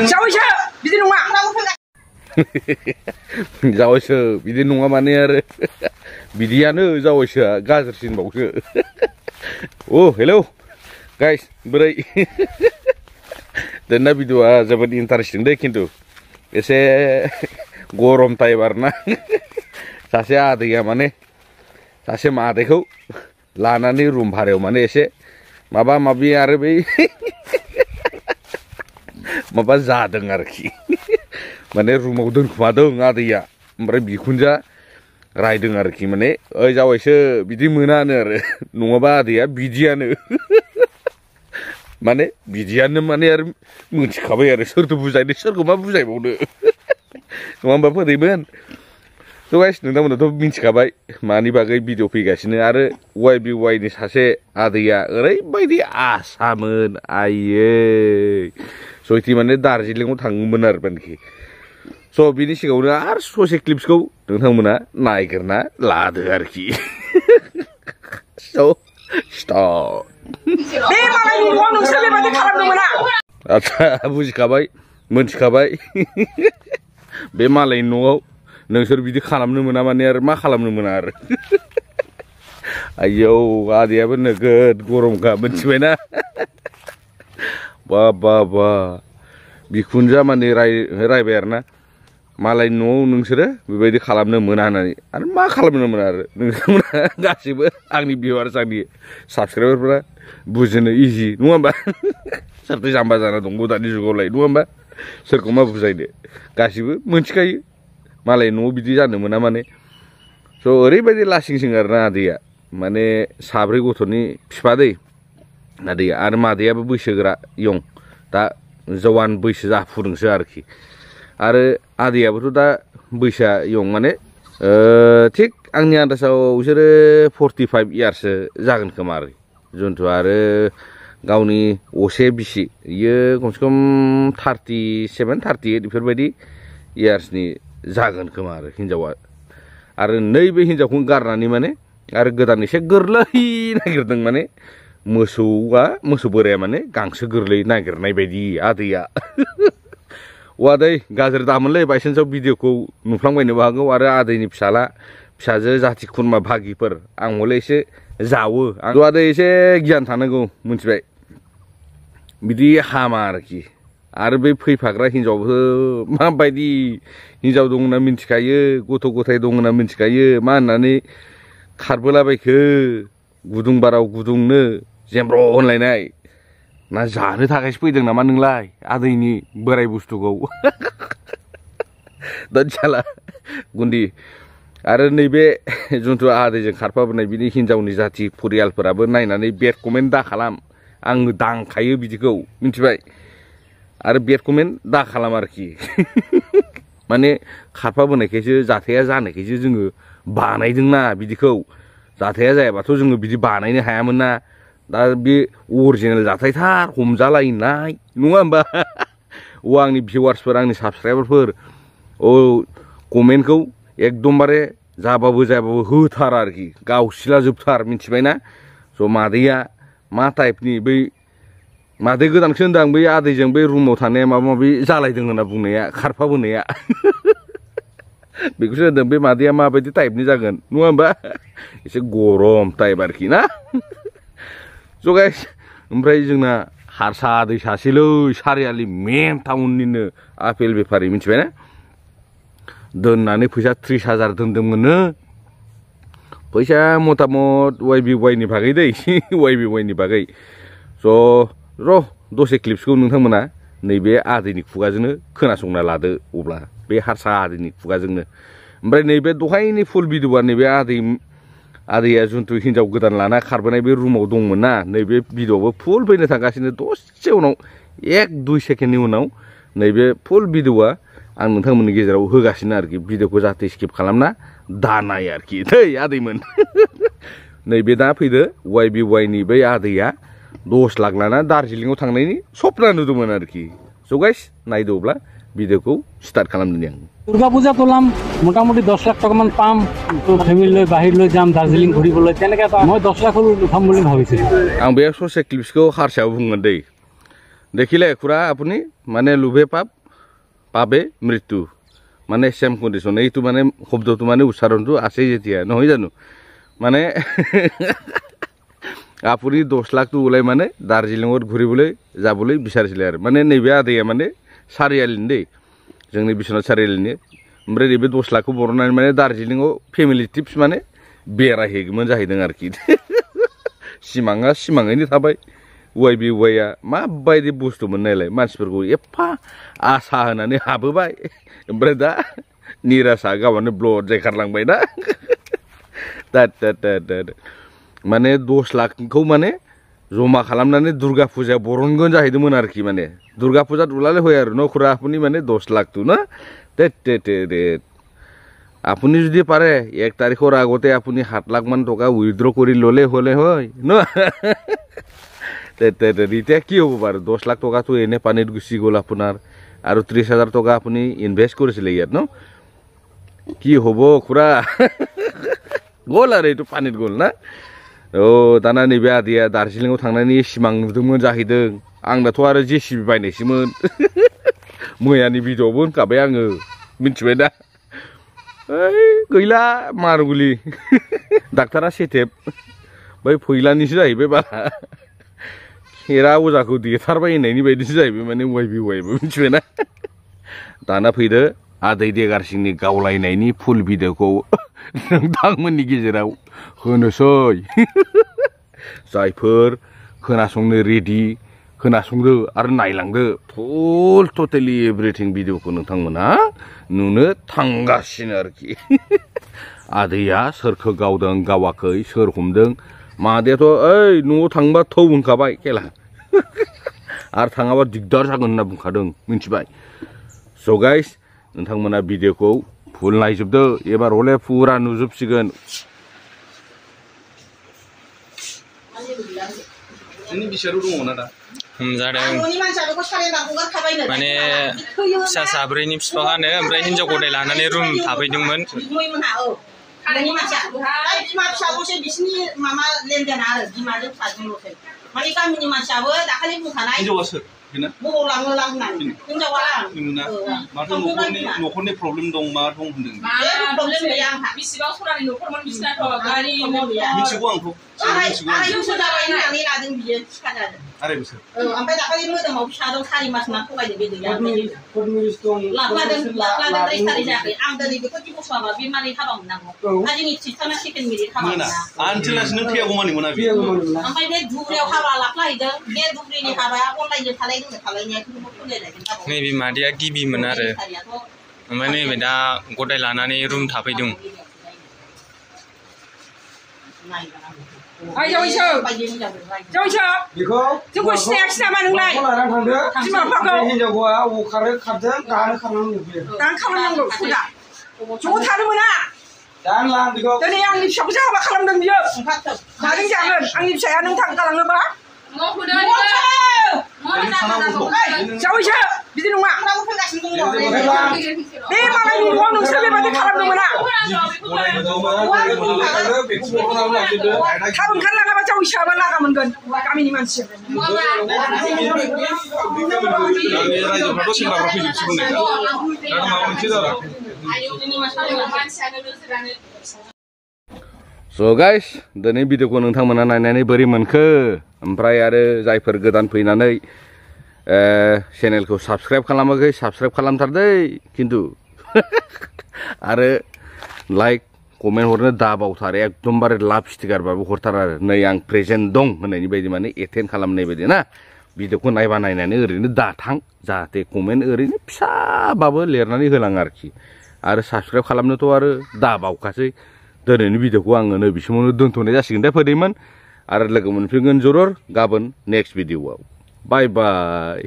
जावैसो बिदि नङा जावैसो बिदि नङा माने आरो बिदियानो जावैसोआ गाज्रिसिनबावसो Oh hello guys बोरै दाना भिडिअआ जोबोद इन्टारेस्टिं दे खिन्थु एसे गरम टाइप आरोना सासे आदैया माने सासे मादैखौ लानानै रुम भारायाव माने एसे माबा माबि आरो बै माबा जादों आरोखि माने रुमाव दोनखुमादों आदैया ओमफ्राय बिखुनजा रायदों आरोखि माने ओइ जावैसो बिदि मोनानो आरो नङाबा आदैया बिदियानो माने बिदियानो माने आरो मोनथिखाबाय आरो सोरथो बुजायनो सोरखौ मा बुजायबावनो नङा होमबा बोरैमोन थ' गाइस नोंथांमोनाथ' मिथिखाबाय मानि बागै भिडिअ फैगासिनो आरो YBY नि सासे आदैया ओरैबायदि आसामोन आयै सयथि माने दार्जिलिंआव थाङोमोन आरो मानखि स' बिनि सिगाङावनो आरो ससे क्लिप्सखौ नोंथांमोना नायग्रोना लादो आरोखि स' स्टार्ट बे मालायनि न'आव नोंसोर बेबायदि खालामनो मोना आच्छा बुजिखाबाय मोनथिखाबाय बे मालायनि न'आव नोंसोर बिदि खालामनो मोना माने आरो मा खालामनो मोना आरो आयौ आदैयाबो नोगोद गरमखा मोनथिबायना बा बा बा बिखुनजा माने रायबाय आरोना मालायनि न'आव नोंसोरो बेबायदि खालामनो मोना होननानै आरो मा खालामनो मोना आरो नोंथांमोना गासिबो आंनि भिउआर्स आंनि साबसक्राइबारफोरा बुजिनो इजि नङा होमबा सोरथो जाम्बा जाना दं दानि जुगावलाय नङा होमबा सोरखौ मा बुजायनो गासिबो मोनथिखायो मालाय न'आव बिदि जानो मोना माने स' ओरैबायदि लासिंसिं आरोना आदैया माने साब्रै गथ'नि बिफा दै आदैया आरो मादैयाबो बैसोगोरा यं दा जवान बैसो जाफुदोंसो आरोखि आरो आदैयाबोथ' दा बैसोआ यं माने थिग आंनि आन्दाजाव बिसोरो 45 इयार्ससो जागोन खोमा आरो जुन्थु आरो गावनि असे बिसि इयो खमसे खम 37 38 बेफोरबायदि इयार्सनि जागोन खोमा आरो हिनजावा आरो नैबे हिनजावखौनो गारनानै माने आरो गोदान एसे गोरलै नागिरदों माने मोसौ बोराया माने गांसो गोरलै नागिरनाय बायदि आदैया आदै गाज्रि दामोनलै बायसेन्सआव भिडिअखौ नुफ्लांबायनोबो हागौ आरो आदैनि फिसाजो जाथि खुरमा भागिफोर आं हले एसे जावो आदै एसे गियान थानांगौ मिथिबाय बिदि हामा आरोखि आरो बे फैफाग्रा हिनजावबो माबायदि हिनजाव दं होनना मिथिखायो गथ' गथाय दं होनना मिथिखायो मा होननानै खारबोलाबायखो गुदुं बाराव गुदुंनो जेमब्र' होनलायनाय ना जानो थाखायसो फैदों नामा नोंलाय आदैनि बोराय बुस्थुखौ दाला गुन्दि आरो नैबे जुन्थु आदैजों खारफाबोनाय बिनि हिनजावनि जाथि फरियालफोराबो नायनानै बेड कमेन्ट दा खालाम आं दांखायो बिदिखौ मिथिबाय आरो बेड कमेन्ट दा खालाम आरोखि माने खारफाबोनायखायसो जाथाया जानायखायसो जोङो बानायदोंना बिदिखौ जाथाया जायाबाथ' जोङो बिदि बानायनो हायामोन ना दा बे अरिजिनेल जाथायथार हमजालायनाय नङा होमबा आंनि भिउआर्सफोर आंनि साबसक्राइबारफोर कमेन्टखौ एकदमबारे जाबाबो जायाबाबो होथार आरोखि गावसिला जोबथार मिथिबायना स' मादैया मा टाइपनि बै मादै गोदानखौ होनदों आं बै आदैजों बै रुमाव थानाया माबा माबि जालायदों होनना बुंनाया खारफाबोनाया बेखौसो होनदों बे मादैया माबायदि टाइपनि जागोन नङा होमबा एसे गरम टाइप आरोखि ना स' गाइस ओमफ्राय जोंना हारसा आदै सासेलै सारियालि मेन टाउननिनो आपेल बेफारि मिथिबायना दोननानै फैसा 30,000 दोनदोंमोननो फैसा मथामत YBY नि बागै दै YBY नि बागै स' र' दसे क्लिप्सखौ नोंथांमोना नैबे आदैनि खुगाजोंनो खोनासंना लादो अब्ला बे हारसा आदैनि खुगाजोंनो ओमफ्राय नैबे दहायनि फुल भिडिअआ नैबे आदैया जुन्थु हिनजाव गोदान लाना खारबोनाय बे रुमाव दंमोन ना नैबे भिडिअआबो फुल फैनो थांगासिनो दसे उनाव 1-2 सेकेन्डनि उनाव नैबे फुल भिडिअआ आं नोंथांमोननि गेजेराव होगासिनो आरोखि भिडिअखौ जाहाथे स्किप खालामना दानाय आरोखि दै आदैमोन नैबे दा फैदो YBY नि बै आदैया 10 लाख लाना दार्जिलिंआव थांनायनि सपना नुदोंमोन आरोखि स' गाइस नायदो अब्ला ভিডিওকো স্টার্ট খালাম দিনি আং দুর্গা পূজা তোলাম মোটামুটি 10 লাখ টাকা মান পাম তো ফ্যামিলি লৈ বাহিৰ লৈ যাম দাৰ্জিলিং ঘুৰিবলৈ তেনেকৈ মই 10 লাখ উঠাম বুলি ভাবিছিলো आं बे ससे क्लिप्सखौ हारसायाव बुंगोन दै দেখিলে খুৰা আপুনি মানে লোভে পাপ পাবে মৃত্যু মানে সেম কণ্ডিশ্যন এইটো মানে শব্দটো মানে উচ্চাৰণটো আছেই যেতিয়া নহয় জানো মানে আপুনি 10 লাখটো ওলাই মানে দাৰ্জিলিঙত ঘূৰিবলৈ যাবলৈ বিচাৰিছিলে আৰু মানে নैबे आदैया মানে চাৰিআলিनि দেই जोंनि बिश्वनाथ चारिआलिनि ओमफ्राय नैबे 10 लाखखौ बरननानै माने दार्जिलिङाव फेमिलि ट्रिप्स माने बेरायहैगोमोन जाहैदों आरोखि सिमाङा सिमाङैनो थाबाय वाइबि वाइया माबायदि बुस्थुमोन नायलाय मानसिफोरखौ एफा आसा होनानै हाबोबाय ओमफ्राय दा निराशा गावनो ब्लड जायखारलांबाय ना माने 10 लाखखौ माने जमा खालामनानै दुर्गा फुजा बरनगोन जाहैदोंमोन आरोखि माने दुर्गा फुजा दुलाले হয় আৰু নখুৰা আপুনি মানে 10 লাখটো না আপুনি যদি পাৰে 1 তাৰিখৰ আগতে আপুনি 7 লাখ মান টকা উইথড্ৰ কৰি ললে হলে হয় ন এতিয়া কি হ'ব বাৰু 10 লাখ টকাটো এনে পানীত গুচি গ'ল আপোনাৰ আৰু 30,000 টকা আপুনি ইনভেষ্ট কৰিছিলে ইয়াত ন কি হ'ব খুৰা গ'ল আৰু এইটো পানীত গ'ল না दाना नैबे आदैया दार्जिलिङाव थांनायनि सिमां नुदोंमोन जाहैदों आंनाथ' आरो जेसिबि बायनायसोमोन मैयानि भिडिअ'आवबो होनखाबाय आङो मिथिबाय दा ओइ गैला मारगुलि डाक्टारा सेटेप बै फैलानिसो जाहैबाय बारा खेरा अजाखौ देथारबाय होननायनि बायदिसो जाहैबाय माने वाइबि वाइबो मिथिबाय ना दाना फैदो आदै देगारसिंनि गावलायनायनि फुल भिडिअ'खौ नोंथांमोननि गेजेराव होनोसै जायफोर खोनासंनो रेडि खोनासंदो आरो नायलांदो फुल टटेलि एभ्रिथिं भिडिअ'खौ नोंथांमोना नुनो थांगासिनो आरोखि आदैया सोरखौ गावदों गावाखै सोर हमदों मादैयाथ' ओइ न'आव थांबा थौ होनखाबाय खेला आरो थाङाबा दिगदार जागोन होनना बुंखादों मिथिबाय स' गाइस नोंथांमोना भिडिअ'खौ फुल नायजोबदो एबार हले फुरा नुजोबसिगोन नोंनि बिसारो दङ ना दा हमजादों माने फिसा साब्रैनि बिफाङानो ओमफ्राय हिनजाव गदाय लानानै रुम थाफैदोंमोन माने गामिनि मानसियाबो दाखालि बुंखानाय हिनजावा सोर बेना बबाव लाङो होननानै हिनजावा नोंना माथो न'खरनि प्रब्लेम दं मा दं होनदों प्रब्लेम गैया आंहा बिसिबां सरानि न'खरमोन बिसिनाथ' गारि मिथिगौ आंथ' आराय बोसोर जाबाय होननानै लादों बियो सिखा जादों 2.5 बोसोर ओमफ्राय दाखालि मोदोमाव फिसा दं 4 मास मा थगायदों बे गैया लाफ्लादों 3 सारि जायाखै आं दिनै बेखौ दिबस माबा बे मारै हाबा मोननांगौ दा जोंनि ट्रिटमेन्टआ सेकेन्ड मेरिट हाबा मोना आनथिलासि नों थैयागौ मानि मोना बे ओमफ्राय बे धुब्रियाव हाबा लाफ्लाहैदों बे धुब्रिनि हाबाया अनलाइनजों थालायनाया नैबे मादैया गिबिमोन आरो ओमफ्राय नैबे दा गदाय लानानै रुम थाफैदों जयसो जोंखौ सिनायाखिसै नामा नोंलाय बिमा बिफाखौ हिनजावआ अबाव खारदों दानो खालामनांगौ फुजा ज' थानो मोना दिनै आंनि फिसाखौसो हाबा खालामदों बियो माजों जागोन आंनि फिसाया नों गालाङोबा जयसो बिदि नङा बे मालायनि न'आव नोंसोर बेबायदि खालामनो मोना थाब ओंखारलाङाबा जयसोआबा लागा मोनगोन गामिनि मानसि रायजोफ्राथ' सेंग्राफ्रा फैजोबसिगोन दा माबा मोनसे जाला स' गाइस दिनै भिडिअ'खौ नोंथांमोना नायनानै बोरै मोनखो ओमफ्राय आरो जायफोर गोदान फैनानै चेनेलखौ साबस्क्राइब खालामाखै साबस्क्राइब खालामथारदै खिन्थु आरो लाइक कमेन्ट हरनो दाबावथार एकदमबारे लाभ स्टिकारबाबो हरथार आरो नै आं प्रेजेन्ट दं होननायनि बायदि माने एटेन्ड खालामनाय बायदि ना भिडिअ'खौ नायबा नायनानै ओरैनो दाथां जाहाथे कमेन्ट ओरैनो फिसाबाबो लिरनानै होलां आरोखि आरो साबस्क्राइब खालामनोथ' आरो दाबावखासै दिनैनि भिडिअ'खौ आङो नैबे समावनो दोनथ'नाय जासिगोन दे फोदैमोन आरो लोगो मोनफिनगोन जरुर गाबोन नेक्स्ट भिडिअ'आव बाय बाय